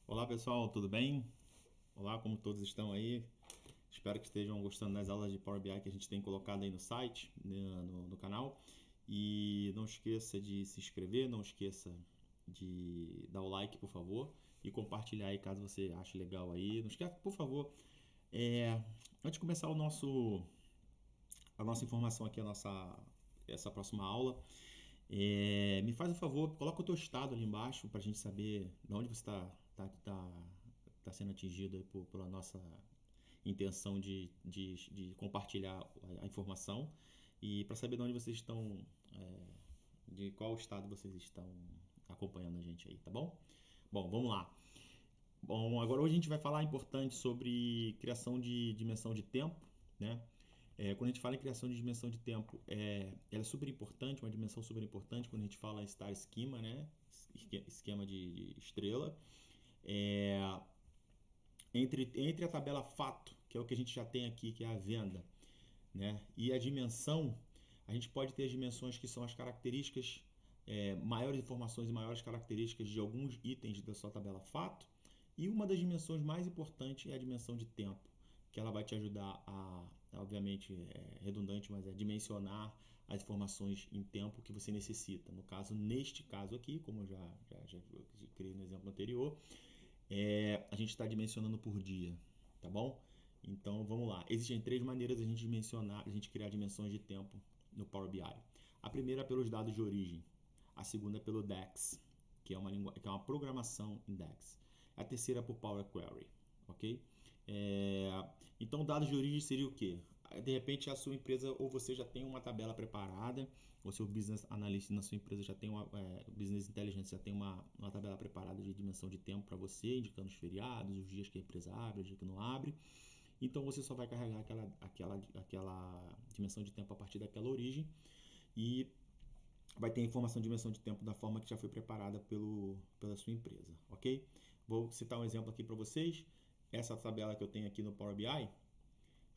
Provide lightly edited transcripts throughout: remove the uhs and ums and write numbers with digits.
Olá pessoal, tudo bem? Olá, como todos estão aí? Espero que estejam gostando das aulas de Power BI que a gente tem colocado aí no site, no canal. E não esqueça de se inscrever, não esqueça de dar o like, por favor, e compartilhar aí caso você ache legal aí. Não esqueça, por favor, antes de começar a nossa informação aqui, essa próxima aula, me faz um favor, coloca o teu estado ali embaixo para a gente saber de onde você tá sendo atingido aí pela nossa intenção de compartilhar a informação e para saber de onde vocês estão, de qual estado vocês estão acompanhando a gente aí, tá bom? Bom, vamos lá. Bom, agora hoje a gente vai falar importante sobre criação de dimensão de tempo, né? Quando a gente fala em criação de dimensão de tempo, ela é super importante, uma dimensão super importante quando a gente fala em Star Schema, né? Esquema de estrela. É, entre a tabela fato, que é o que a gente já tem aqui, que é a venda, né? E a dimensão, a gente pode ter as dimensões que são as características, maiores informações e maiores características de alguns itens da sua tabela fato. E uma das dimensões mais importantes é a dimensão de tempo, que ela vai te ajudar obviamente, redundante, mas dimensionar as informações em tempo que você necessita. No caso, neste caso aqui, como eu já criei no exemplo anterior, a gente está dimensionando por dia, tá bom? Então vamos lá. Existem três maneiras de a gente dimensionar, a gente criar dimensões de tempo no Power BI. A primeira é pelos dados de origem, a segunda é pelo DAX, que é uma programação em DAX. A terceira é por Power Query, ok? Então dados de origem seria o quê? De repente a sua empresa ou você já tem uma tabela preparada, ou seu business analyst na sua empresa já tem business intelligence já tem uma tabela preparada de dimensão de tempo para você, indicando os feriados, os dias que a empresa abre, os dias que não abre. Então você só vai carregar aquela dimensão de tempo a partir daquela origem e vai ter informação de dimensão de tempo da forma que já foi preparada pela sua empresa, ok? Vou citar um exemplo aqui para vocês. Essa tabela que eu tenho aqui no Power BI, deixa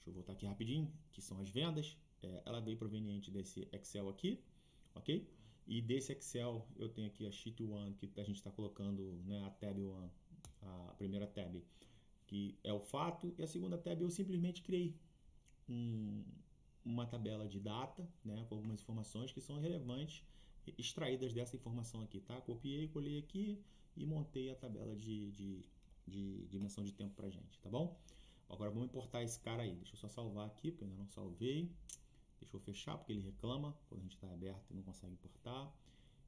eu voltar aqui rapidinho, que são as vendas. Ela veio proveniente desse Excel aqui, ok? E desse Excel eu tenho aqui a Sheet 1, que a gente está colocando, né, a Tab 1, a primeira tab, que é o fato, e a segunda tab eu simplesmente criei um, uma tabela de data, né, com algumas informações que são relevantes, extraídas dessa informação aqui, tá? Copiei, colei aqui e montei a tabela de dimensão de tempo pra gente, tá bom? Agora vamos importar esse cara aí. Deixa eu só salvar aqui, porque eu ainda não salvei. Deixa eu fechar, porque ele reclama quando a gente está aberto e não consegue importar.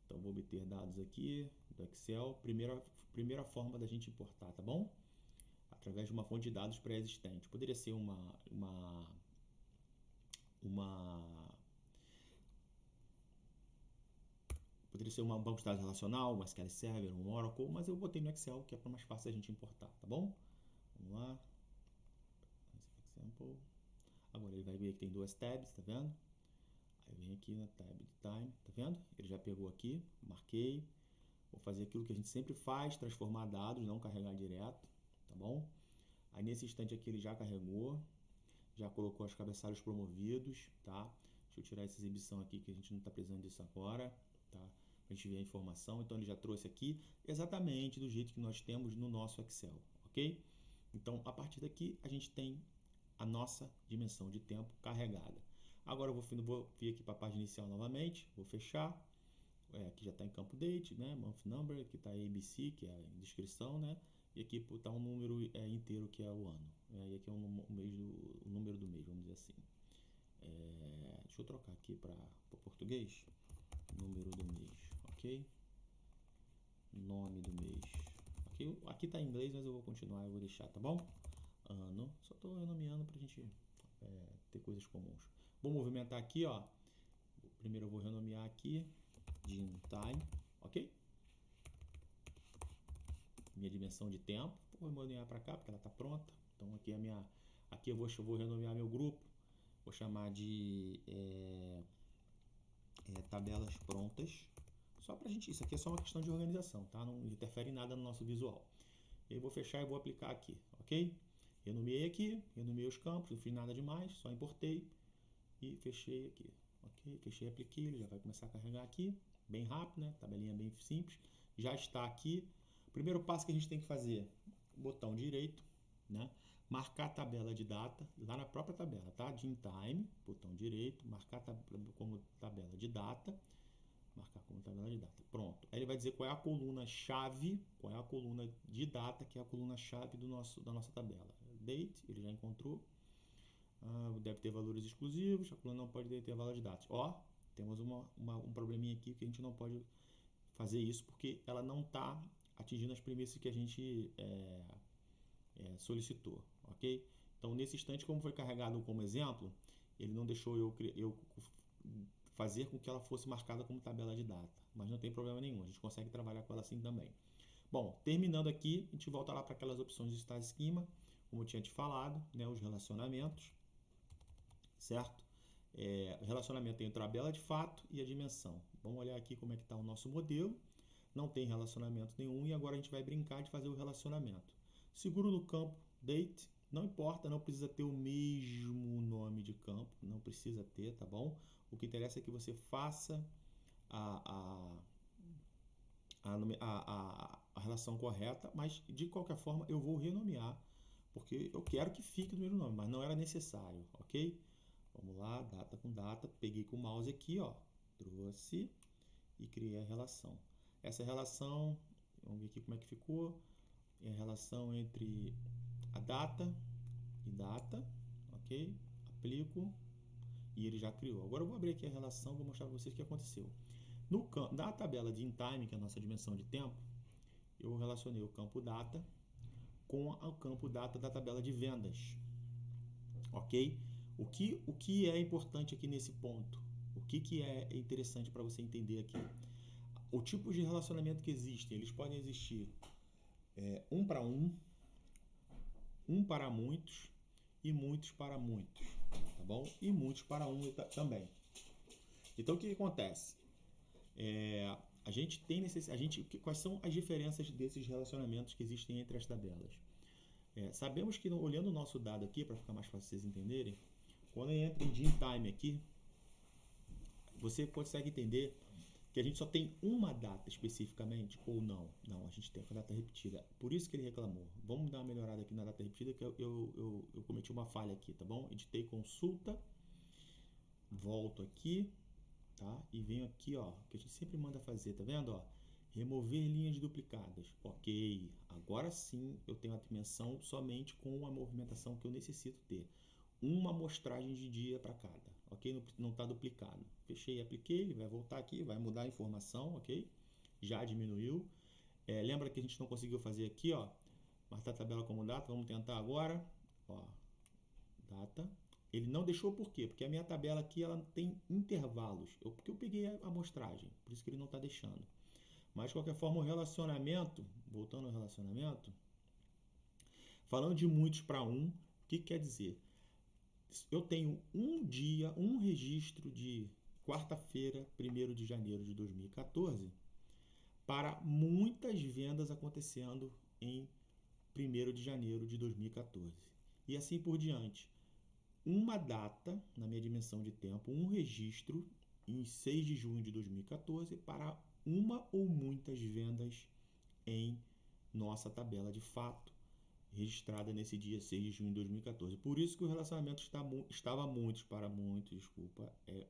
Então vou obter dados aqui do Excel. Primeira forma da gente importar, tá bom? Através de uma fonte de dados pré-existente. Poderia ser uma poderia ser um banco de dados relacional, um SQL Server, um Oracle, mas eu botei no Excel, que é para mais fácil a gente importar, tá bom? Vamos lá. Example. Agora ele vai ver que tem duas tabs, tá vendo? Aí eu venho aqui na tab de time, tá vendo? Ele já pegou aqui, marquei. Vou fazer aquilo que a gente sempre faz, transformar dados, não carregar direto, tá bom? Aí nesse instante aqui ele já carregou, já colocou os cabeçalhos promovidos, tá? Deixa eu tirar essa exibição aqui que a gente não está precisando disso agora, tá? Pra gente ver a informação. Então ele já trouxe aqui exatamente do jeito que nós temos no nosso Excel, ok? Então a partir daqui a gente tem a nossa dimensão de tempo carregada. Agora eu vou vir aqui para a página inicial novamente, vou fechar. Aqui já está em campo date, né? Month number, aqui está ABC, que é a descrição, né? E aqui está um número inteiro, que é o ano. E aqui é o número do mês, vamos dizer assim. Deixa eu trocar aqui para português. Número do mês, ok? Nome do mês. Aqui está em inglês, mas eu vou continuar, eu vou deixar, tá bom? Ano. Só estou renomeando para a gente ter coisas comuns. Vou movimentar aqui, ó. Primeiro eu vou renomear aqui de time, ok? Minha dimensão de tempo. Vou renomear para cá porque ela está pronta. Então aqui eu vou renomear meu grupo. Vou chamar de tabelas prontas. Só pra gente, isso aqui é só uma questão de organização, tá? Não interfere em nada no nosso visual. E aí vou fechar e vou aplicar aqui, ok? Renomeei aqui, renomeei os campos, não fiz nada demais, só importei e fechei aqui, ok? Fechei e apliquei, ele já vai começar a carregar aqui, bem rápido, né? Tabelinha bem simples. Já está aqui. O primeiro passo que a gente tem que fazer, botão direito, né? Marcar a tabela de data, lá na própria tabela, tá? De in time, botão direito, marcar como tabela de data, marcar como tabela de data. Pronto. Aí ele vai dizer qual é a coluna-chave, qual é a coluna de data, que é a coluna-chave da nossa tabela. Date, ele já encontrou. Deve ter valores exclusivos, a coluna não pode ter valor de datas. Ó, temos um probleminha aqui que a gente não pode fazer isso porque ela não está atingindo as premissas que a gente solicitou, ok? Então, nesse instante, como foi carregado como exemplo, ele não deixou eu fazer com que ela fosse marcada como tabela de data, mas não tem problema nenhum, a gente consegue trabalhar com ela assim também. Bom, terminando aqui, a gente volta lá para aquelas opções de Style Schema, como eu tinha te falado, né, os relacionamentos, certo? O relacionamento entre a tabela de fato e a dimensão. Vamos olhar aqui como é que está o nosso modelo. Não tem relacionamento nenhum e agora a gente vai brincar de fazer o relacionamento. Seguro no campo date, não importa, não precisa ter o mesmo nome de campo, não precisa ter, tá bom? O que interessa é que você faça a relação correta, mas de qualquer forma eu vou renomear, porque eu quero que fique do mesmo nome, mas não era necessário, ok? Vamos lá, data com data, peguei com o mouse aqui, ó, trouxe e criei a relação. Essa relação, vamos ver aqui como é que ficou, é a relação entre a data e data, ok? Aplico e ele já criou. Agora eu vou abrir aqui a relação, vou mostrar para vocês o que aconteceu. Na tabela de in time, que é a nossa dimensão de tempo, eu relacionei o campo data com o campo data da tabela de vendas, ok? O que é importante aqui nesse ponto? O que é interessante para você entender aqui? O tipo de relacionamento que existem, eles podem existir um para um para muitos e muitos para muitos, tá bom? E muitos para um também. Então o que acontece? A gente tem quais são as diferenças desses relacionamentos que existem entre as tabelas? Sabemos que olhando o nosso dado aqui, para ficar mais fácil vocês entenderem, quando entra em in time aqui, você consegue entender que a gente só tem uma data especificamente ou não? Não, a gente tem a data repetida. Por isso que ele reclamou. Vamos dar uma melhorada aqui na data repetida, que eu cometi uma falha aqui, tá bom? Editei consulta, volto aqui, tá? E venho aqui, ó, que a gente sempre manda fazer, tá vendo, ó? Remover linhas duplicadas. Ok, agora sim eu tenho a dimensão somente com a movimentação que eu necessito ter. Uma amostragem de dia para cada, ok? Não está duplicado. Fechei e apliquei, ele vai voltar aqui, vai mudar a informação, ok? Já diminuiu. Lembra que a gente não conseguiu fazer aqui, ó? Marcar a tabela como data, vamos tentar agora, ó, data. Ele não deixou por quê? Porque a minha tabela aqui ela tem intervalos, porque eu peguei a amostragem, por isso que ele não está deixando. Mas de qualquer forma o relacionamento, voltando ao relacionamento, falando de muitos para um, o que quer dizer? Eu tenho um registro de quarta-feira, 1º de janeiro de 2014, para muitas vendas acontecendo em 1º de janeiro de 2014. E assim por diante. Uma data, na minha dimensão de tempo, um registro em 6 de junho de 2014 para uma ou muitas vendas em nossa tabela de fato, registrada nesse dia 6 de junho de 2014. Por isso que o relacionamento estava muitos para muitos, desculpa, é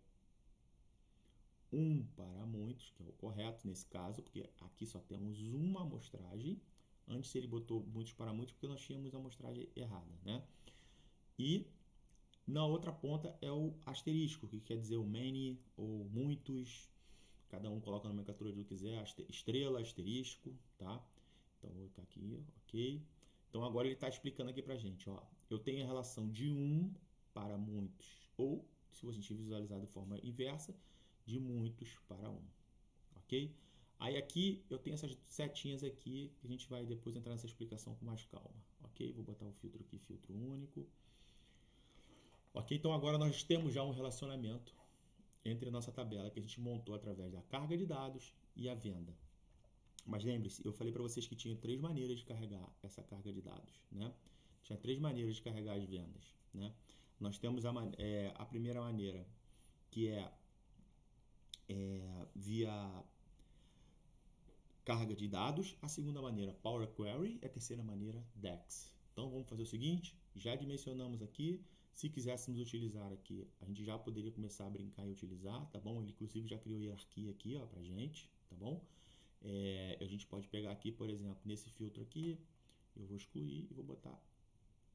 um para muitos, que é o correto nesse caso, porque aqui só temos uma amostragem. Antes ele botou muitos para muitos porque nós tínhamos a amostragem errada, né? E na outra ponta é o asterisco, que quer dizer o many ou muitos. Cada um coloca a nomenclatura do que quiser, estrela, asterisco, tá? Então vou colocar aqui, ok. Então agora ele está explicando aqui pra gente, ó. Eu tenho a relação de um para muitos, ou, se a gente visualizar de forma inversa, de muitos para um, ok? Aí aqui eu tenho essas setinhas aqui, que a gente vai depois entrar nessa explicação com mais calma, ok? Vou botar o filtro aqui, filtro único. Ok, então agora nós temos já um relacionamento entre a nossa tabela que a gente montou através da carga de dados e a venda. Mas lembre-se, eu falei para vocês que tinha 3 maneiras de carregar essa carga de dados, né? Tinha 3 maneiras de carregar as vendas, né? Nós temos a primeira maneira, que é via carga de dados. A segunda maneira, Power Query. E a terceira maneira, DAX. Então vamos fazer o seguinte, já dimensionamos aqui. Se quiséssemos utilizar aqui, a gente já poderia começar a brincar e utilizar, tá bom? Ele inclusive já criou hierarquia aqui, ó, pra gente, tá bom? A gente pode pegar aqui, por exemplo, nesse filtro aqui, eu vou excluir e vou botar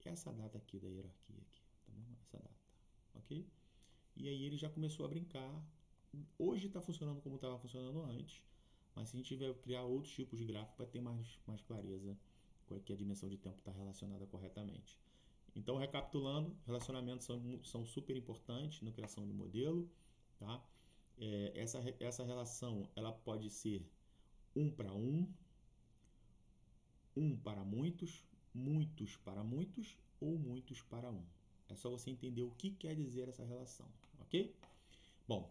essa data aqui da hierarquia aqui, tá bom? Essa data, ok? E aí ele já começou a brincar. Hoje está funcionando como estava funcionando antes, mas se a gente tiver criar outros tipos de gráfico, vai ter mais clareza com que a dimensão de tempo está relacionada corretamente. Então, recapitulando, relacionamentos são super importantes na criação de modelo, tá? Essa relação ela pode ser um para um para muitos, muitos para muitos ou muitos para um. É só você entender o que quer dizer essa relação, ok? Bom,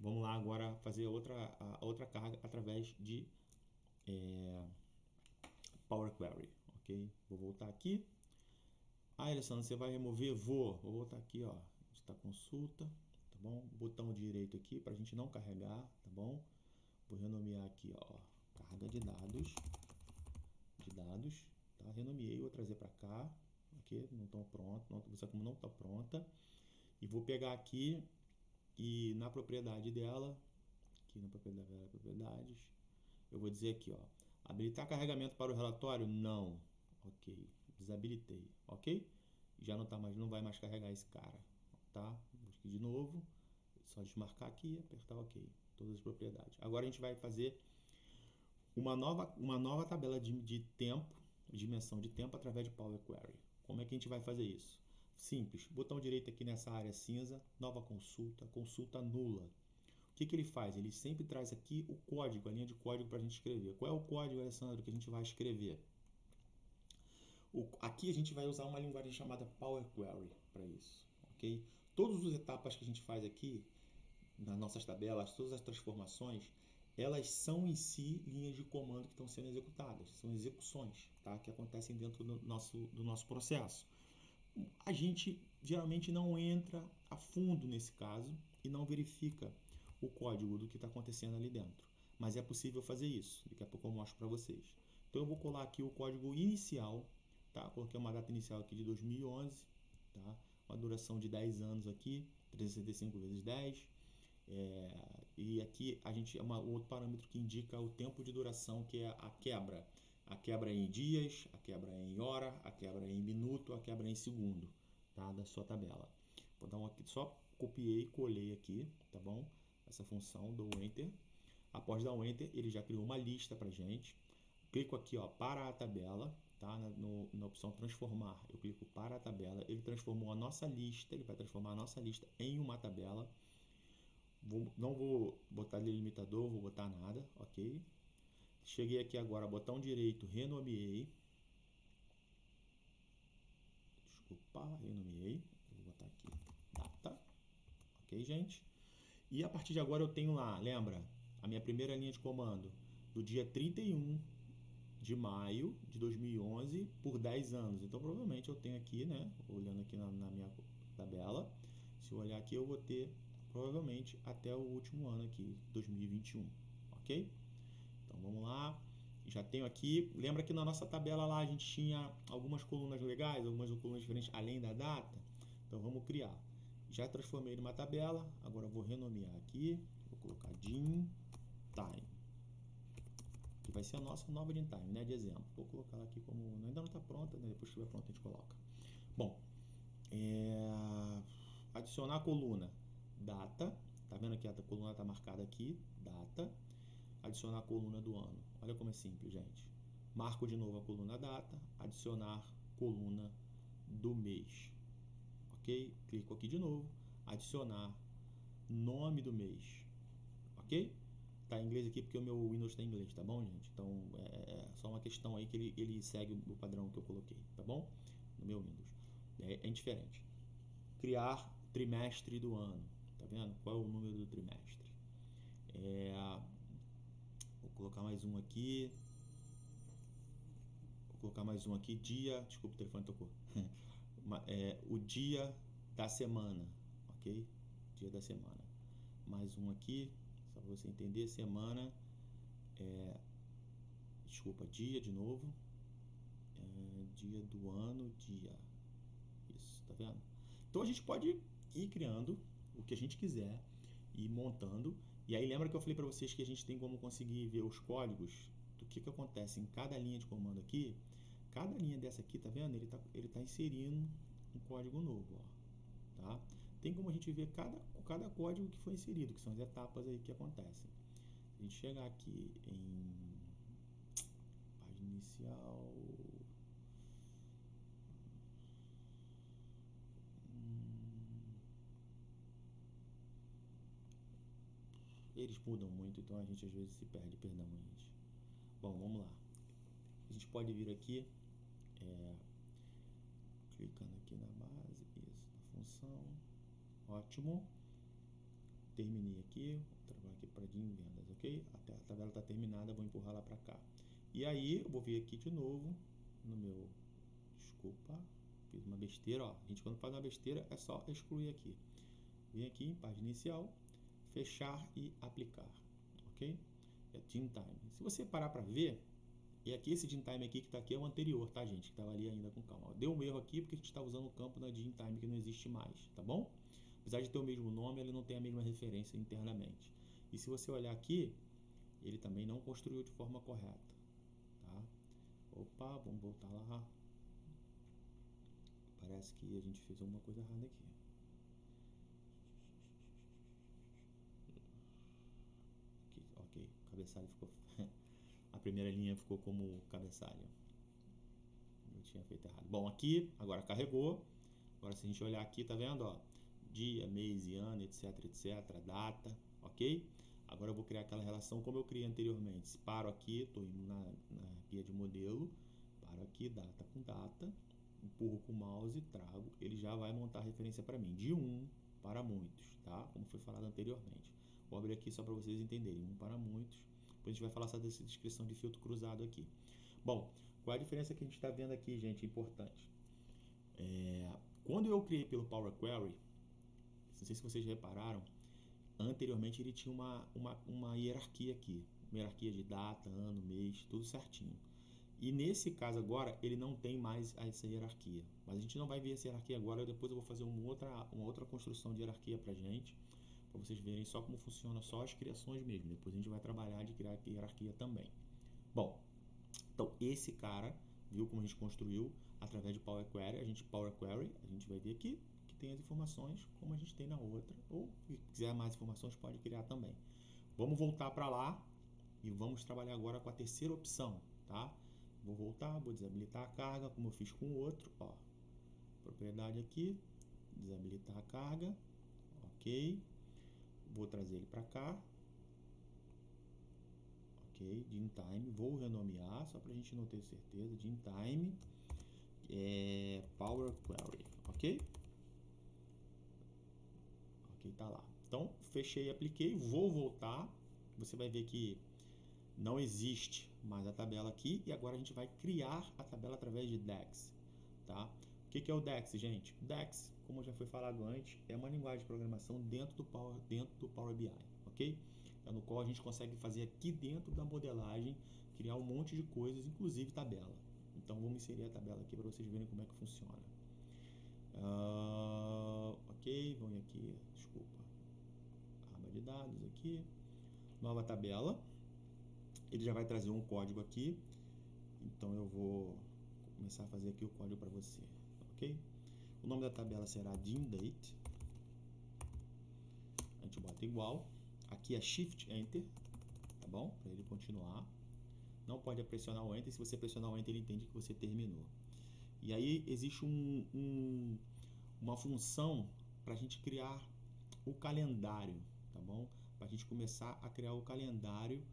vamos lá agora fazer a outra carga através de Power Query, ok? Vou voltar aqui. Alessandro, você vai remover? Vou voltar aqui, ó, está consulta, tá bom? Botão direito aqui para a gente não carregar, tá bom? Vou renomear aqui, ó, carga de dados, tá? Renomeei, vou trazer para cá, ok? Não estão pronto, você como não está pronta. E vou pegar aqui e na propriedade dela, aqui na propriedades, eu vou dizer aqui, ó, habilitar carregamento para o relatório? Não. Ok. Desabilitei. Ok? Já não vai mais carregar esse cara. Tá? Vou aqui de novo. Só desmarcar aqui e apertar OK. Todas as propriedades. Agora a gente vai fazer uma nova tabela de tempo, dimensão de tempo através de Power Query. Como é que a gente vai fazer isso? Simples. Botão direito aqui nessa área cinza, nova consulta, consulta nula. O que ele faz? Ele sempre traz aqui o código, a linha de código para a gente escrever. Qual é o código, Alessandro, que a gente vai escrever? Aqui a gente vai usar uma linguagem chamada Power Query para isso, ok? Todas as etapas que a gente faz aqui, nas nossas tabelas, todas as transformações, elas são em si linhas de comando que estão sendo executadas, são execuções, tá? Que acontecem dentro do nosso processo. A gente geralmente não entra a fundo nesse caso e não verifica o código do que está acontecendo ali dentro. Mas é possível fazer isso. Daqui a pouco eu mostro para vocês. Então eu vou colar aqui o código inicial, tá? Coloquei uma data inicial aqui de 2011, tá? Uma duração de 10 anos aqui, 365 vezes 10. E aqui a gente um outro parâmetro que indica o tempo de duração, que é a quebra. A quebra em dias, a quebra em hora, a quebra em minuto, a quebra em segundo, tá? Da sua tabela. Vou dar aqui, só copiei e colei aqui, tá bom? Essa função, dou Enter. Após dar o Enter, ele já criou uma lista pra gente. Clico aqui, ó, para a tabela, tá? Na opção transformar, eu clico para a tabela. Ele transformou a nossa lista, ele vai transformar a nossa lista em uma tabela. Não vou botar delimitador, vou botar nada, ok? Cheguei aqui agora, botão direito, renomeei. Desculpa, renomeei. Vou botar aqui data. Ok, gente? E a partir de agora eu tenho lá, lembra? A minha primeira linha de comando do dia 31 de maio de 2011 por 10 anos. Então provavelmente eu tenho aqui, né? Olhando aqui na minha tabela. Se eu olhar aqui eu vou ter provavelmente até o último ano aqui, 2021. Ok? Então vamos lá. Já tenho aqui, lembra que na nossa tabela lá a gente tinha algumas colunas legais, algumas colunas diferentes além da data? Então vamos criar. Já transformei numa tabela, agora eu vou renomear aqui, vou colocar DIN Time, que vai ser a nossa nova DIN Time, né, de exemplo. Vou colocar ela aqui como, ainda não está pronta, né? Depois que estiver pronta a gente coloca. Bom, adicionar a coluna data, tá vendo que a coluna está marcada aqui, data. Adicionar a coluna do ano. Olha como é simples, gente. Marco de novo a coluna data, adicionar coluna do mês. Ok? Clico aqui de novo, adicionar nome do mês. Ok? Tá em inglês aqui porque o meu Windows está em inglês, tá bom, gente? Então é só uma questão aí que ele segue o padrão que eu coloquei, tá bom? No meu Windows. É indiferente. Criar trimestre do ano. Tá vendo? Qual é o número do trimestre? Vou colocar mais um aqui. Dia. Desculpa, o telefone tocou. O dia da semana, ok? Dia da semana. Mais um aqui, só para você entender. Semana desculpa, dia de novo, dia do ano, dia, isso, tá vendo? Então a gente pode ir criando o que a gente quiser, ir montando, e aí lembra que eu falei para vocês que a gente tem como conseguir ver os códigos do que acontece em cada linha de comando aqui. Cada linha dessa aqui, tá vendo? Ele tá inserindo um código novo, ó, tá? Tem como a gente ver cada código que foi inserido, que são as etapas aí que acontecem. Se a gente chegar aqui em página inicial, eles mudam muito, então a gente às vezes se perde, perdão, gente. Bom, vamos lá. A gente pode vir aqui, clicando aqui na base, isso, na função, ótimo. Terminei aqui, vou trabalhar aqui para de vendas, ok? A tabela está terminada, vou empurrar lá para cá. E aí, eu vou vir aqui de novo, no meu, desculpa, fiz uma besteira, ó. A gente quando faz uma besteira é só excluir aqui. Vem aqui em página inicial, fechar e aplicar, ok? É Gene Time. Se você parar para ver, e aqui esse Gene Time aqui que está aqui é o anterior, tá, gente? Que estava ali ainda com calma. Deu um erro aqui porque a gente está usando o campo da Gene Time que não existe mais, tá bom? Apesar de ter o mesmo nome, ele não tem a mesma referência internamente. E se você olhar aqui, ele também não construiu de forma correta, tá? Opa, vamos voltar lá. Parece que a gente fez alguma coisa errada aqui. Ok, o cabeçalho ficou... a primeira linha ficou como cabeçalho. Eu tinha feito errado. Bom, aqui, agora carregou. Agora se a gente olhar aqui, tá vendo, ó? Dia, mês e ano, etc, etc, data, ok? Agora eu vou criar aquela relação como eu criei anteriormente. Se paro aqui, estou indo na guia de modelo, paro aqui, data com data, empurro com o mouse, trago, ele já vai montar a referência para mim, de 1 para muitos, tá? Como foi falado anteriormente. Vou abrir aqui só para vocês entenderem, 1 para muitos. Depois a gente vai falar só dessa descrição de filtro cruzado aqui. Bom, qual a diferença que a gente está vendo aqui, gente, importante? Quando eu criei pelo Power Query, não sei se vocês repararam, anteriormente ele tinha uma hierarquia aqui, uma hierarquia de data, ano, mês, tudo certinho. E nesse caso agora ele não tem mais essa hierarquia, mas a gente não vai ver essa hierarquia agora. Depois eu vou fazer uma outra construção de hierarquia pra gente, para vocês verem só como funciona só as criações mesmo. Depois a gente vai trabalhar de criar hierarquia também. Bom, então esse cara viu como a gente construiu através de Power Query. A gente vai ver aqui que tem as informações como a gente tem na outra, ou se quiser mais informações pode criar também. Vamos voltar para lá e vamos trabalhar agora com a terceira opção, tá? Vou voltar, vou desabilitar a carga como eu fiz com o outro, ó. Propriedade aqui, desabilitar a carga, ok. Vou trazer ele para cá, ok. Gene Time, vou renomear só para a gente não ter certeza. Gene Time Power Query, ok? Ok, tá lá. Então, fechei e apliquei, vou voltar. Você vai ver que não existe mais a tabela aqui e agora a gente vai criar a tabela através de DAX, tá? O que é o DAX, gente? O DAX, como já foi falado antes, é uma linguagem de programação dentro do Power BI, ok? É no qual a gente consegue fazer aqui dentro da modelagem, criar um monte de coisas, inclusive tabela. Então vamos inserir a tabela aqui para vocês verem como é que funciona. Ok, vamos aqui, desculpa, aba de dados aqui, nova tabela. Ele já vai trazer um código aqui, então eu vou começar a fazer aqui o código para você, ok? O nome da tabela será GeneDate, a gente bota igual, aqui é Shift Enter, tá bom? Para ele continuar, não pode pressionar o Enter, se você pressionar o Enter ele entende que você terminou. E aí existe uma função para a gente criar o calendário, tá bom? Para a gente começar a criar o calendário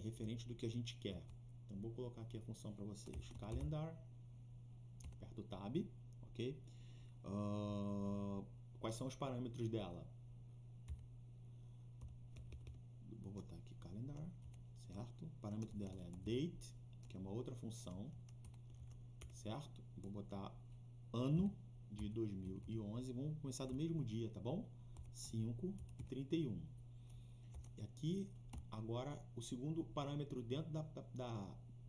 referente do que a gente quer. Então vou colocar aqui a função para vocês, calendar, aperto o Tab, ok? Quais são os parâmetros dela? Vou botar aqui calendar, certo? O parâmetro dela é date, que é uma outra função, certo? Vou botar ano de 2011, vamos começar do mesmo dia, tá bom? 5/31. E aqui, agora, o segundo parâmetro dentro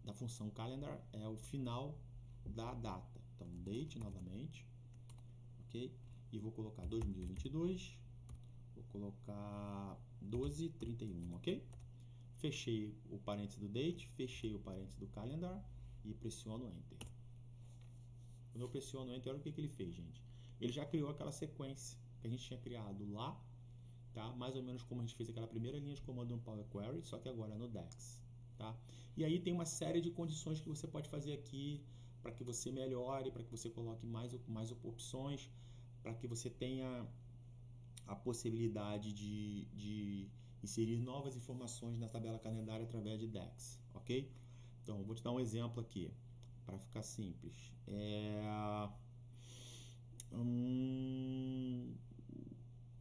da função calendar é o final da data. Então, date novamente, ok? E vou colocar 2022, vou colocar 12/31, ok? Fechei o parênteses do date, fechei o parênteses do calendar e pressiono Enter. Quando eu pressiono Enter, olha o que ele fez, gente. Ele já criou aquela sequência que a gente tinha criado lá, tá? Mais ou menos como a gente fez aquela primeira linha de comando no Power Query, só que agora no DAX, tá? E aí tem uma série de condições que você pode fazer aqui para que você melhore, para que você coloque mais opções, para que você tenha a possibilidade de inserir novas informações na tabela calendário através de DAX, ok? Então, vou te dar um exemplo aqui, para ficar simples.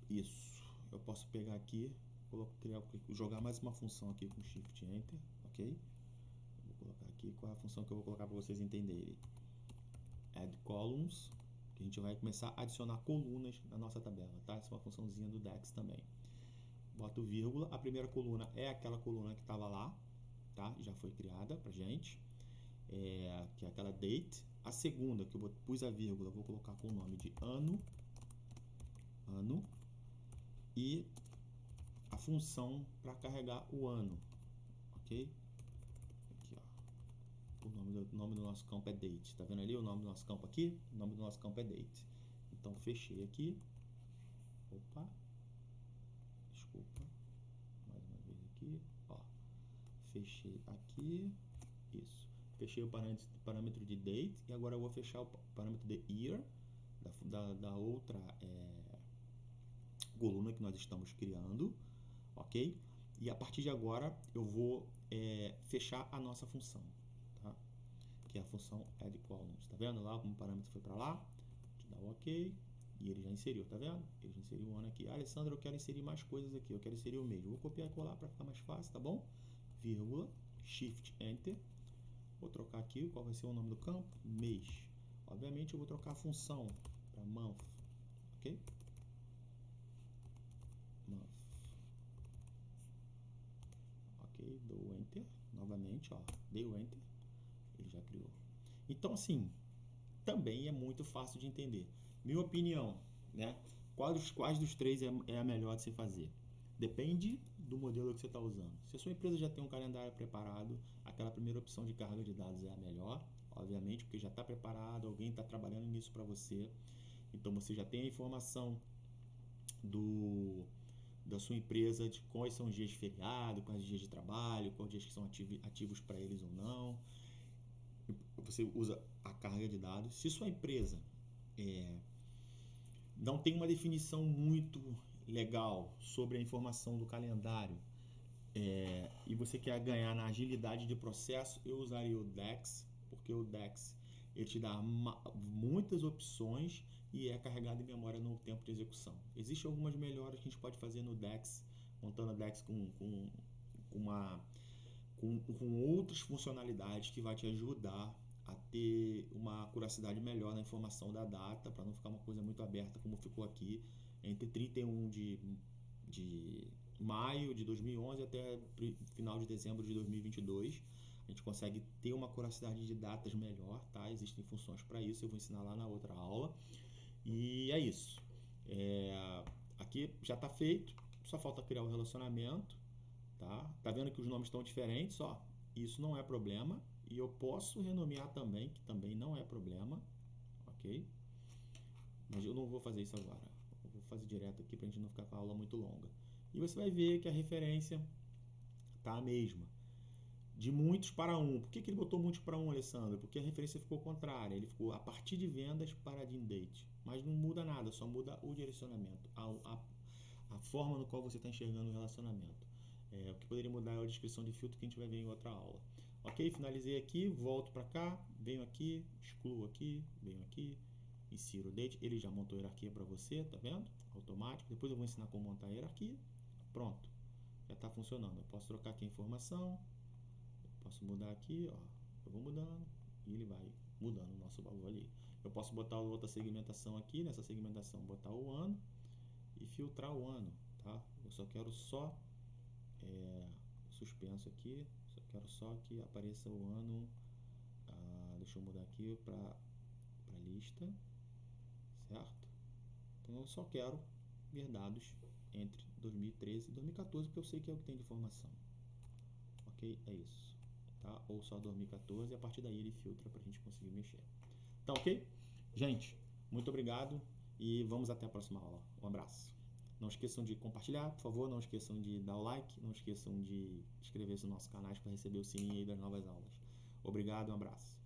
Isso. Eu posso pegar aqui, jogar mais uma função aqui com Shift Enter, ok? Vou colocar aqui qual é a função que eu vou colocar para vocês entenderem. Add columns, que a gente vai começar a adicionar colunas na nossa tabela, tá? Essa é uma funçãozinha do DAX também. Boto vírgula, a primeira coluna é aquela coluna que estava lá, tá? Já foi criada pra gente, que é aquela date. A segunda, que eu pus a vírgula, eu vou colocar com o nome de ano, e a função para carregar o ano, ok? Aqui, ó. O nome do nosso campo é date, tá vendo ali o nome do nosso campo aqui? O nome do nosso campo é date. Então, fechei aqui. Opa, desculpa, mais uma vez aqui, ó. Fechei aqui, isso. Fechei o parâmetro de date e agora eu vou fechar o parâmetro de year da outra coluna que nós estamos criando, ok? E a partir de agora eu vou fechar a nossa função, tá? Que é a função add columns, tá vendo lá como o parâmetro foi para lá? Dá o ok e ele já inseriu, tá vendo? Ele já inseriu o ano aqui. Alessandro, eu quero inserir mais coisas aqui, eu quero inserir o mês. Vou copiar e colar para ficar mais fácil, tá bom? Vírgula, Shift Enter. Vou trocar aqui, qual vai ser o nome do campo? Mês. Obviamente eu vou trocar a função para month, ok? Month. Ok, dou Enter. Novamente, ó, dei o Enter. Ele já criou. Então, assim, também é muito fácil de entender. Minha opinião, né? Quais dos três é a melhor de se fazer? Depende do modelo que você está usando. Se a sua empresa já tem um calendário preparado, aquela primeira opção de carga de dados é a melhor, obviamente, porque já está preparado, alguém está trabalhando nisso para você. Então você já tem a informação da sua empresa de quais são os dias de feriado, quais os dias de trabalho, quais dias que são ativos para eles ou não. Você usa a carga de dados. Se sua empresa não tem uma definição muito legal sobre a informação do calendário e você quer ganhar na agilidade de processo, eu usaria o DAX, porque o DAX ele te dá muitas opções e é carregado em memória no tempo de execução. Existem algumas melhoras que a gente pode fazer no DAX, montando a DAX com outras funcionalidades que vai te ajudar a ter uma acuracidade melhor na informação da data, para não ficar uma coisa muito aberta como ficou aqui, entre 31 de maio de 2011 até final de dezembro de 2022. A gente consegue ter uma acuracidade de datas melhor, tá? Existem funções para isso, eu vou ensinar lá na outra aula. E é isso. Aqui já está feito, só falta criar o relacionamento, tá? Tá vendo que os nomes estão diferentes, ó? Isso não é problema. E eu posso renomear também, que também não é problema, ok? Mas eu não vou fazer isso agora. Eu vou fazer direto aqui para a gente não ficar com a aula muito longa. E você vai ver que a referência tá a mesma. De muitos para um. Por que ele botou muitos para um, Alessandro? Porque a referência ficou contrária. Ele ficou a partir de vendas para de date. Mas não muda nada, só muda o direcionamento, a forma no qual você está enxergando o relacionamento. O que poderia mudar é a descrição de filtro que a gente vai ver em outra aula. Ok, finalizei aqui, volto para cá, venho aqui, excluo aqui, venho aqui, insiro o date. Ele já montou a hierarquia para você, tá vendo? Automático. Depois eu vou ensinar como montar a hierarquia. Pronto, já está funcionando. Eu posso trocar aqui a informação, posso mudar aqui, ó. Eu vou mudando e ele vai mudando o nosso valor ali. Eu posso botar outra segmentação aqui, nessa segmentação botar o ano e filtrar o ano, tá? Eu só quero suspenso aqui, Quero só que apareça o ano. Deixa eu mudar aqui para lista, certo? Então eu só quero ver dados entre 2013 e 2014, porque eu sei que é o que tem de informação. Ok? É isso. Tá? Ou só 2014 e a partir daí ele filtra para a gente conseguir mexer. Tá ok? Gente, muito obrigado e vamos até a próxima aula. Um abraço. Não esqueçam de compartilhar, por favor. Não esqueçam de dar o like. Não esqueçam de inscrever-se no nosso canal para receber o sininho aí das novas aulas. Obrigado, um abraço.